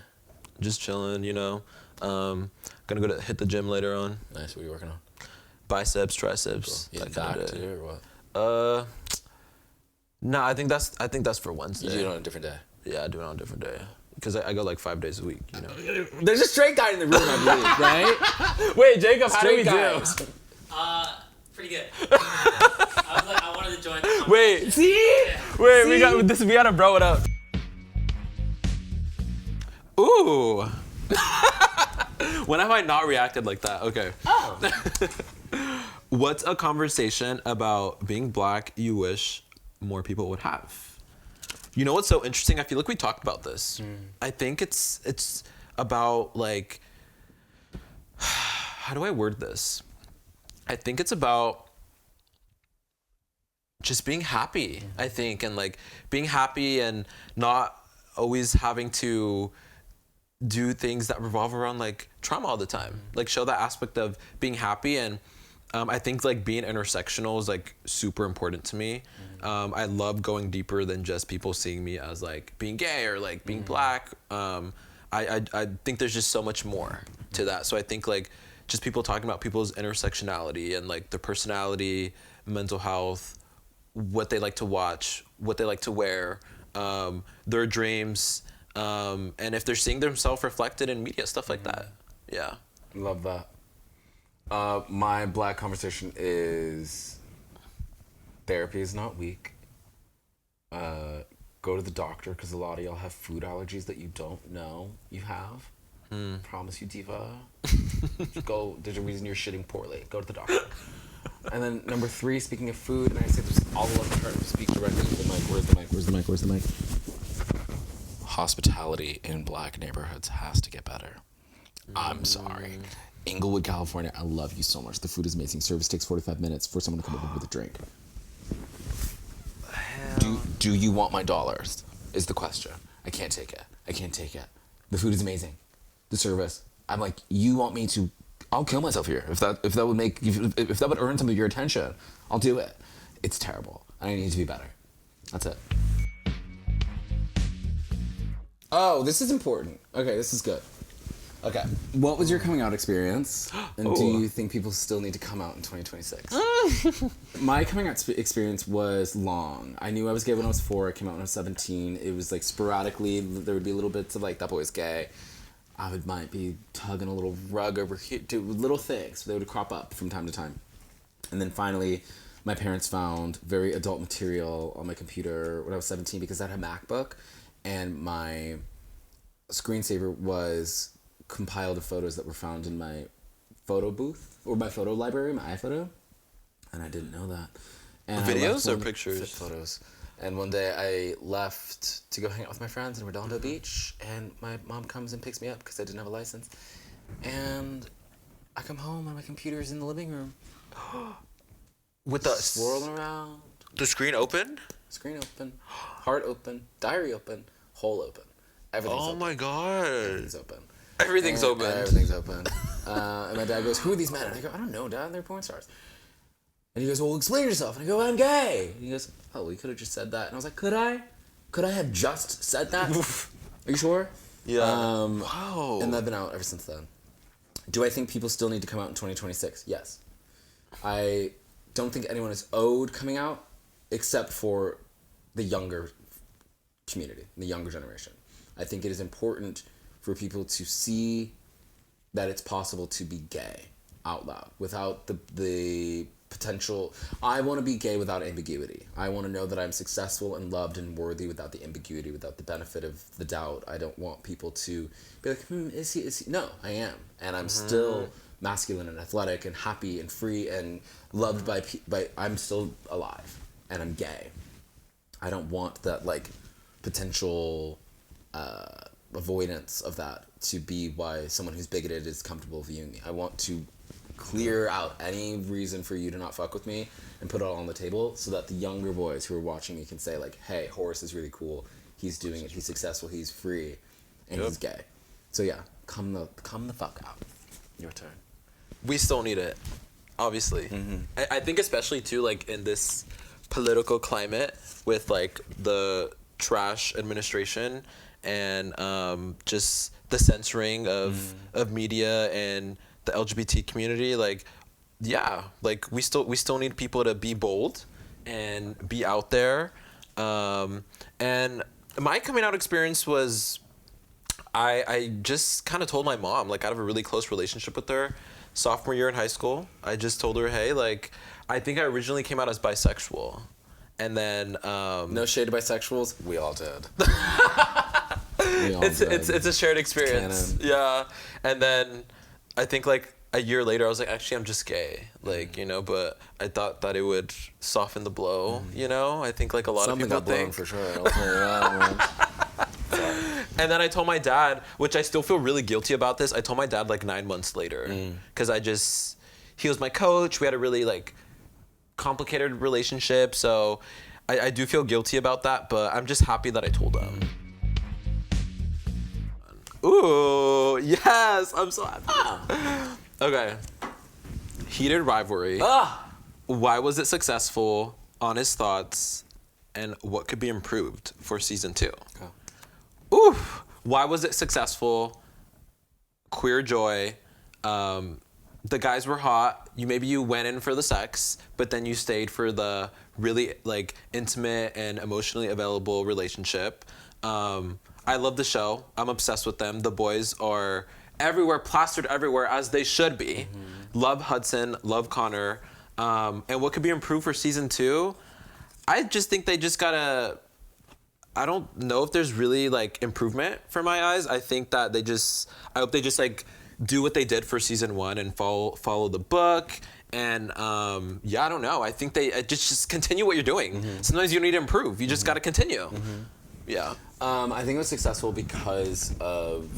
Just chilling, you know. Gonna go to hit the gym later on. Nice. What are you working on? Biceps, triceps. Cool. You back too or what? Nah, I think that's for Wednesday. You do it on a different day. Yeah, I do it on a different day. Because I go like 5 days a week, you know. There's a straight guy in the room, I believe, right? Wait, Jacob, how do we guys. do? Pretty good. I was like, I wanted to join the conversation. Wait, wait, we gotta bro it up. Ooh. When have I not reacted like that? Okay. Oh. What's a conversation about being black you wish more people would have? You know what's so interesting? I feel like we talked about this. I think it's about like, how do I word this? I think it's about just being happy, I think, and like being happy and not always having to do things that revolve around like trauma all the time. Like show that aspect of being happy, and I think like being intersectional is like super important to me. I love going deeper than just people seeing me as like being gay or like being black. I think there's just so much more to that. So I think like just people talking about people's intersectionality and like their personality, mental health, what they like to watch, what they like to wear, their dreams, and if they're seeing themselves reflected in media, stuff like that. Yeah. Love that. My black conversation is therapy is not weak. Go to the doctor, because a lot of y'all have food allergies that you don't know you have. Promise you, diva. Go. There's a reason you're shitting poorly. Go to the doctor. And then number 3, speaking of food, and I say this all along trying to speak directly to the mic. Where's the mic? Where's the mic? Where's the mic? Hospitality in black neighborhoods has to get better. I'm sorry. Inglewood, California, I love you so much. The food is amazing. Service takes 45 minutes for someone to come over with a drink. Do you want my dollars? Is the question. I can't take it. I can't take it. The food is amazing. The service. I'm like, you want me to? I'll kill myself here if that would make if that would earn some of your attention. I'll do it. It's terrible. I need to be better. That's it. Oh, this is important. Okay, this is good. Okay. What was your coming out experience? And do you think people still need to come out in 2026? My coming out experience was long. I knew I was gay when I was 4. I came out when I was 17. It was like sporadically, there would be little bits of like, that boy's gay. Might be tugging a little rug over here, do little things. They would crop up from time to time. And then finally, my parents found very adult material on my computer when I was 17 because I had a MacBook, and my screensaver was compiled of photos that were found in my photo booth or my photo library, my iPhoto, and I didn't know that. And Videos or pictures? Photos. And one day I left to go hang out with my friends in Redondo Beach, and my mom comes and picks me up because I didn't have a license. And I come home and my computer's in the living room. With the Swirling around. the screen open? Screen open. Heart open. Diary open. Hole open. Everything's Oh open. my god. Everything's open. Everything's And open. Everything's open. And my dad goes, "Who are these men?" And I go, "I don't know, Dad. They're porn stars." And he goes, "Well, explain yourself." And I go, "I'm gay." And he goes, "Oh, well, you could have just said that." And I was like, "Could I? Could I have just said that?" Are you sure? Yeah. Wow. And I've been out ever since then. Do I think people still need to come out in 2026? Yes. I don't think anyone is owed coming out except for the younger community, the younger generation. I think it is important for people to see that it's possible to be gay out loud without the potential. I want to be gay without ambiguity. I want to know that I'm successful and loved and worthy without the ambiguity, without the benefit of the doubt. I don't want people to be like, is he? No, I am. And I'm still masculine and athletic and happy and free and loved by I'm still alive and I'm gay. I don't want that like potential avoidance of that to be why someone who's bigoted is comfortable viewing me. I want to clear out any reason for you to not fuck with me and put it all on the table so that the younger boys who are watching me can say like, hey, Horace is really cool. He's doing it. He's successful. He's free, and he's gay. So yeah, come the fuck out. Your turn. We still need it, obviously. I think especially too, like in this political climate with like the trash administration and just the censoring of media and the LGBT community, like yeah, like we still need people to be bold and be out there. And my coming out experience was I just kind of told my mom, like I have a really close relationship with her. Sophomore year in high school, I just told her, hey, like I think I originally came out as bisexual. And then No shade to bisexuals. We all did. It's a shared experience. Canon. Yeah. And then I think like a year later I was like, actually I'm just gay. Like, you know, but I thought that it would soften the blow, you know? I think like a lot Something of people got blown think for sure. I'll tell you that, man. And then I told my dad, which I still feel really guilty about this. I told my dad like 9 months later because he was my coach. We had a really like complicated relationship. So I do feel guilty about that, but I'm just happy that I told him. Ooh, yes, I'm so happy. Okay. Heated rivalry. Why was it successful? Honest thoughts. And what could be improved for season 2? Oof. Why was it successful? Queer joy. The guys were hot. Maybe you went in for the sex, but then you stayed for the really like intimate and emotionally available relationship. I love the show. I'm obsessed with them. The boys are everywhere, plastered everywhere, as they should be. Love Hudson. Love Connor. And what could be improved for season 2? I just think they just gotta. I don't know if there's really like improvement for my eyes. I think that I hope they just like do what they did for season 1 and follow the book. And yeah, I don't know. I think they just continue what you're doing. Sometimes you don't need to improve. You just got to continue. Yeah. I think it was successful because of,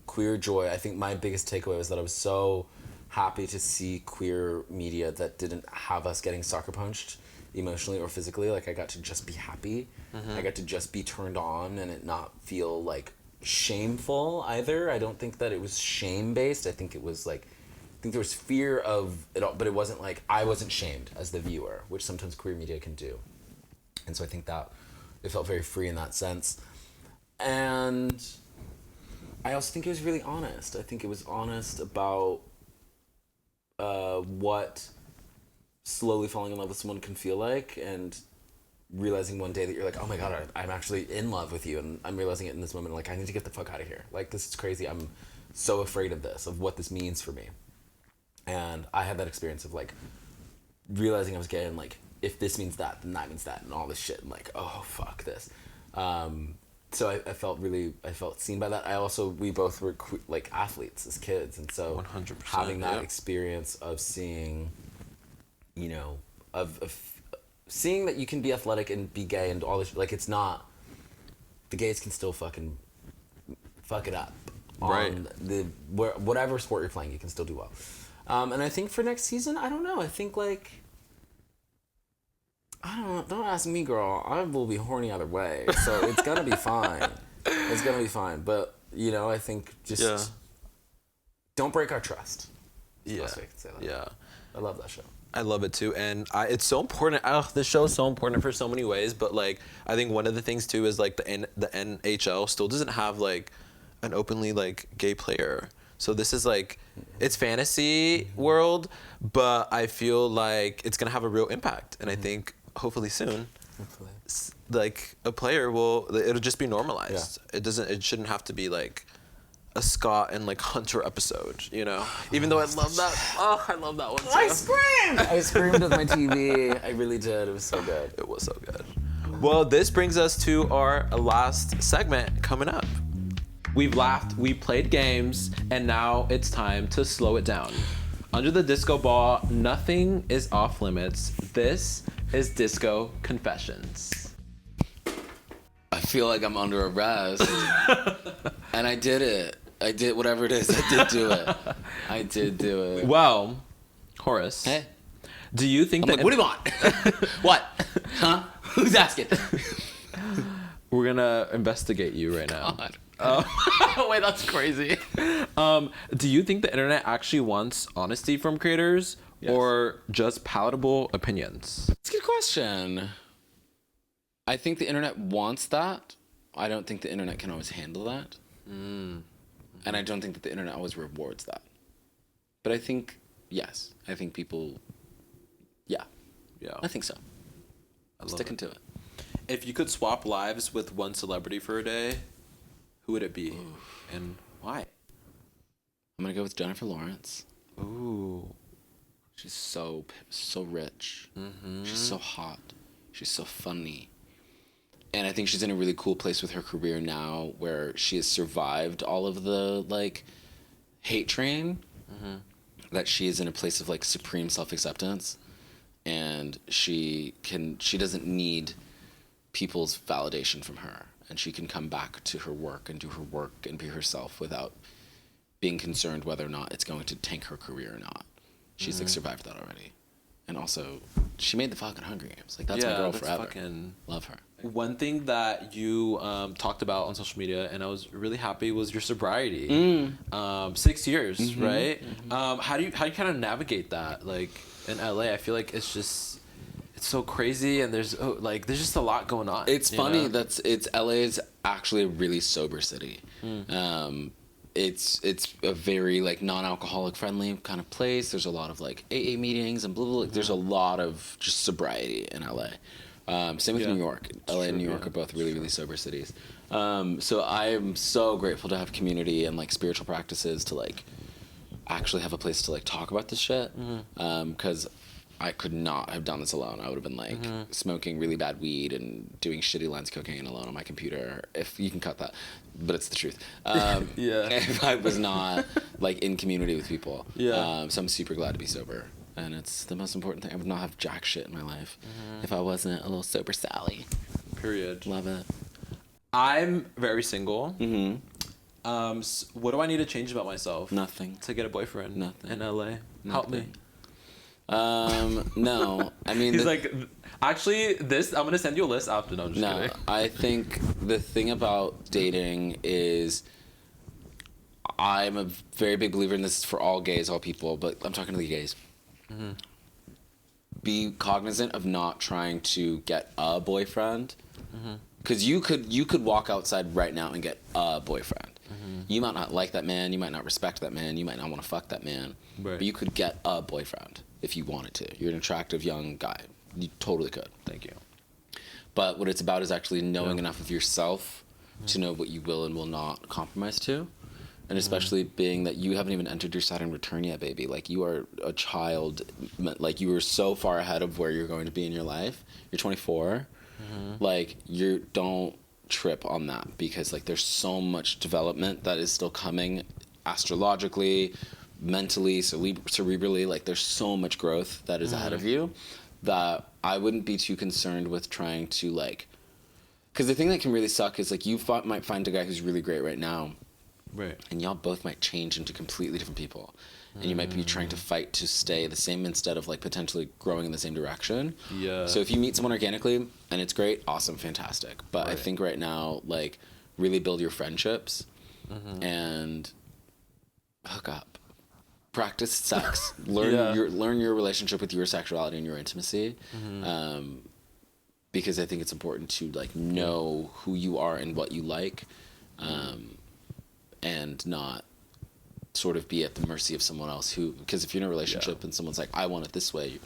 queer joy. I think my biggest takeaway was that I was so happy to see queer media that didn't have us getting sucker punched emotionally or physically. Like I got to just be happy. I got to just be turned on and it not feel like shameful either. I don't think that it was shame based. I think it was like, I think there was fear of it all, but it wasn't like, I wasn't shamed as the viewer, which sometimes queer media can do. And so I think that it felt very free in that sense. And I also think it was really honest. I think it was honest about what slowly falling in love with someone can feel like, and realizing one day that you're like, oh my god, I'm actually in love with you, and I'm realizing it in this moment, like, I need to get the fuck out of here. Like, this is crazy. I'm so afraid of this, of what this means for me. And I had that experience of, like, realizing I was gay, and, like, if this means that, then that means that, and all this shit, and, like, oh, fuck this. So I felt seen by that. We both were like athletes as kids, and so 100%, having that experience of seeing, you know, of seeing that you can be athletic and be gay and all this, like, it's not, the gays can still fucking fuck it up. Right. Whatever sport you're playing, you can still do well. And I think for next season, I don't know. I think, like, I don't know. Don't ask me, girl. I will be horny either way. So it's going to be fine. It's going to be fine. But, you know, I think just don't break our trust. Yeah. Last week, say that. Yeah. I love that show. I love it too, and it's so important. This show is so important for so many ways, but like I think one of the things too is like the NHL still doesn't have like an openly like gay player. So this is like, it's fantasy world, but I feel like it's gonna have a real impact, and I think hopefully soon, like a player it'll just be normalized. Yeah. It shouldn't have to be like a Scott and like Hunter episode, you know? Even though I love that. Oh, I love that one too. I screamed with my TV. I really did. It was so good. It was so good. Well, this brings us to our last segment coming up. We've laughed, we played games, and now it's time to slow it down. Under the disco ball, nothing is off limits. This is Disco Confessions. I feel like I'm under arrest. And I did it. I did whatever it is. I did do it. I did do it. Well, Horace. Hey. Do you think I'm like, what do you want? What? Huh? Who's asking? We're gonna investigate you right now. God. Wait, that's crazy. Do you think the internet actually wants honesty from creators, or just palatable opinions? That's a good question. I think the internet wants that. I don't think the internet can always handle that. And I don't think that the internet always rewards that. But I think, yes. I think people, yeah. I think so. I'm sticking to it. If you could swap lives with one celebrity for a day, who would it be? And why? I'm going to go with Jennifer Lawrence. Ooh. She's so rich. She's so hot. She's so funny. And I think she's in a really cool place with her career now, where she has survived all of the, like, hate train. That she is in a place of, like, supreme self-acceptance. And she doesn't need people's validation from her. And she can come back to her work and do her work and be herself without being concerned whether or not it's going to tank her career or not. She's, like, survived that already. And also, she made the fucking Hunger Games. Like, that's my girl forever. Love her. One thing that you talked about on social media, and I was really happy, was your sobriety. 6 years, right? How do you kind of navigate that? Like in LA, I feel like it's so crazy, and there's just a lot going on. It's funny LA is actually a really sober city. It's a very, like, non-alcoholic friendly kind of place. There's a lot of, like, AA meetings and blah, blah, blah. There's a lot of just sobriety in LA. Same with New York. LA and New York are both really, really sober cities. So I am so grateful to have community and, like, spiritual practices to, like, actually have a place to, like, talk about this shit. Because I could not have done this alone. I would have been, like, smoking really bad weed and doing shitty lines of cocaine alone on my computer. If you can cut that, but it's the truth. If I was not, like, in community with people. So I'm super glad to be sober. And it's the most important thing. I would not have jack shit in my life if I wasn't a little sober Sally. Period. Love it. I'm very single. So what do I need to change about myself? Nothing. To get a boyfriend. Nothing. In LA. Help me. No, I mean, He's like, actually, this, I'm going to send you a list after. No, I'm just no, kidding. I think the thing about dating is I'm a very big believer in this for all gays, all people, but I'm talking to the gays. Mm-hmm. Be cognizant of not trying to get a boyfriend. Mm-hmm. Because you could walk outside right now and get a boyfriend. Mm-hmm. You might not like that man, you might not respect that man, you might not want to fuck that man. Right. But you could get a boyfriend if you wanted to. You're an attractive young guy. You totally could. Thank you. But what it's about is actually knowing enough of yourself to know what you will and will not compromise to. And especially being that you haven't even entered your Saturn return yet, baby. Like, you are a child. Like, you are so far ahead of where you're going to be in your life. You're 24. Like, you don't trip on that because, like, there's so much development that is still coming astrologically, mentally, cerebrally. Like, there's so much growth that is ahead of you that I wouldn't be too concerned with trying to, like... Because the thing that can really suck is, like, you might find a guy who's really great right now, Right. and y'all both might change into completely different people. And you might be trying to fight to stay the same instead of, like, potentially growing in the same direction. Yeah. So if you meet someone organically and it's great, awesome, fantastic. But I Right. think right now, like, really build your friendships and hook up. Practice sex. Learn your relationship with your sexuality and your intimacy. Because I think it's important to, like, know who you are and what you like. And not sort of be at the mercy of someone else who, because if you're in a relationship and someone's like, I want it this way,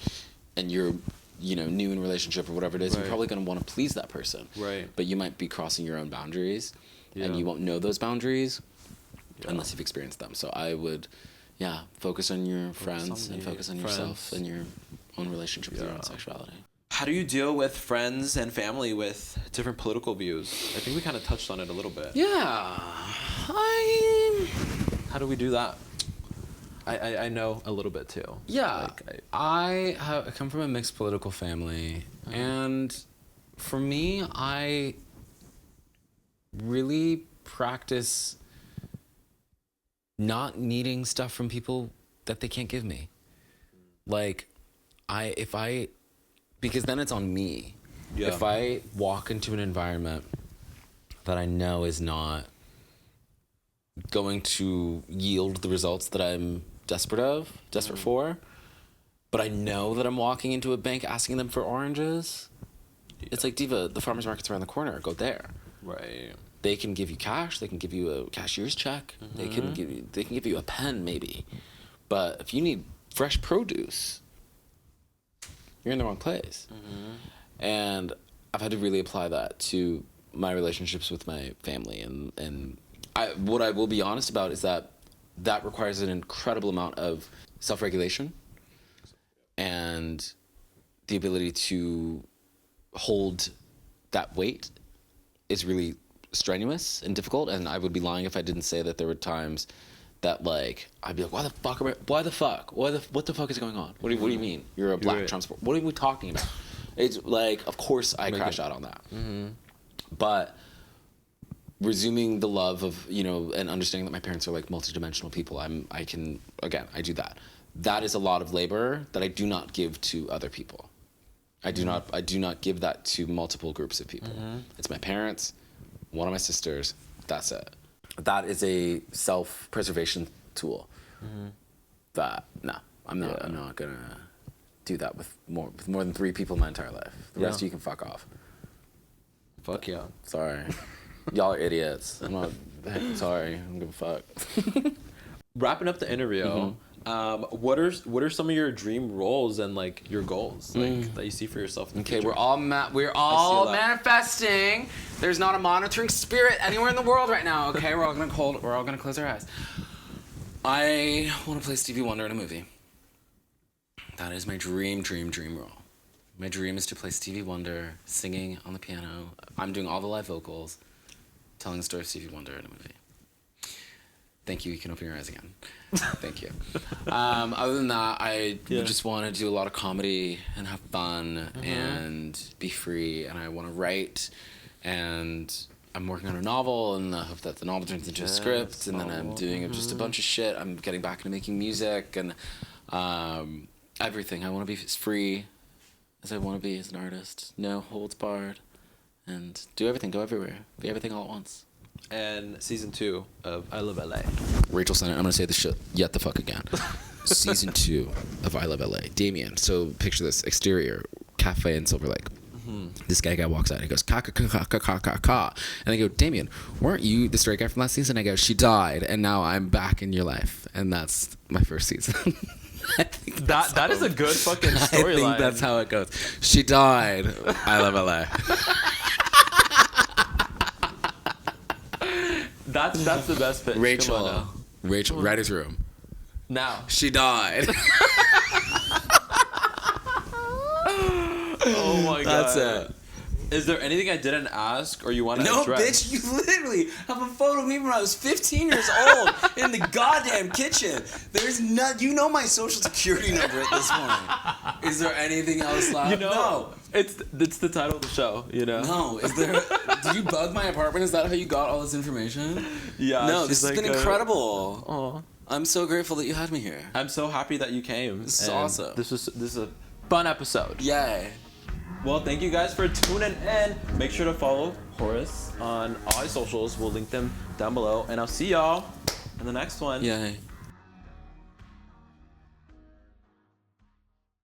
and you're, you know, new in a relationship or whatever it is, you're Right. probably going to want to please that person. Right. But you might be crossing your own boundaries, and Yeah. you won't know those boundaries unless you've experienced them. So I would, focus on your friends on and the focus on yourself friends. and your own relationship with your own Yeah. sexuality. How do you deal with friends and family with different political views? I think we kind of touched on it a little bit. Yeah. How do we do that? I know a little bit too. Yeah, Like, I come from a mixed political family, and for me, I really practice not needing stuff from people that they can't give me. Like, because then it's on me. Yeah. If I walk into an environment that I know is not going to yield the results that I'm desperate for, but I know that I'm walking into a bank asking them for oranges. It's like, Diva, the farmer's market's around the corner. Go there. Right. They can give you cash. They can give you a cashier's check. They can give you a pen, maybe. But if you need fresh produce, you're in the wrong place. And I've had to really apply that to my relationships with my family. And what I will be honest about is that requires an incredible amount of self-regulation and the ability to hold that weight is really strenuous and difficult. And I would be lying if I didn't say that there were times that, like, I'd be like, what the fuck is going on? What do you mean? You're a black right. Trump supporter. What are we talking about? It's like, of course I crash out on that. But resuming the love of, you know, and understanding that my parents are like multidimensional people, I do that. That is a lot of labor that I do not give to other people. I do not give that to multiple groups of people. It's my parents, one of my sisters, that's it. That is a self-preservation tool. That, no, I'm not gonna do that with more than 3 people in my entire life. The rest of you can fuck off. Fuck yeah. Sorry. Y'all are idiots. I'm not sorry. I don't give a fuck. Wrapping up the interview, what are some of your dream roles and, like, your goals, like, that you see for yourself in the Okay, future? we're all that. manifesting. There's not a monitoring spirit anywhere in the world right now. Okay, we're all gonna close our eyes. I want to play Stevie Wonder in a movie. That is my dream role. My dream is to play Stevie Wonder singing on the piano. I'm doing all the live vocals, telling the story of Stevie Wonder in a movie. Thank you. You can open your eyes again. Thank you. Other than that, I just want to do a lot of comedy and have fun and be free. And I want to write. And I'm working on a novel, and I hope that the novel turns into a script. And then I'm doing just a bunch of shit. I'm getting back into making music, and Everything. I want to be as free as I want to be as an artist. No holds barred. And do everything. Go everywhere. Be everything all at once. And season 2 of I Love LA. Rachel Sennett, I'm going to say this shit yet the fuck again. Season 2 of I Love LA. Damien. So picture this. Exterior. Cafe in Silver Lake. This guy walks out. He goes, ka ka ka ka ka ka ka ka. And I go, Damien, weren't you the straight guy from last season? I go, she died, and now I'm back in your life. And that's my first season. I think That is a good fucking storyline. I think that's how it goes. She died. I Love LA. That's the best pitch. Come on Rachel. now. Rachel, writer's room. Now. She died. Oh my god. That's it. Is there anything I didn't ask or you want to No, address? bitch, you literally have a photo of me when I was 15 years old in the goddamn kitchen. There's not, you know my social security number at this point. Is there anything else left? You know, it's the title of the show, you know? No. Is there, did you bug my apartment? Is that how you got all this information? Yeah. No, she's this has like been incredible. Oh. I'm so grateful that you had me here. I'm so happy that you came. This is and awesome. This is a fun episode. Yay. Well, thank you guys for tuning in. Make sure to follow Horace on all his socials. We'll link them down below. And I'll see y'all in the next one. Yay.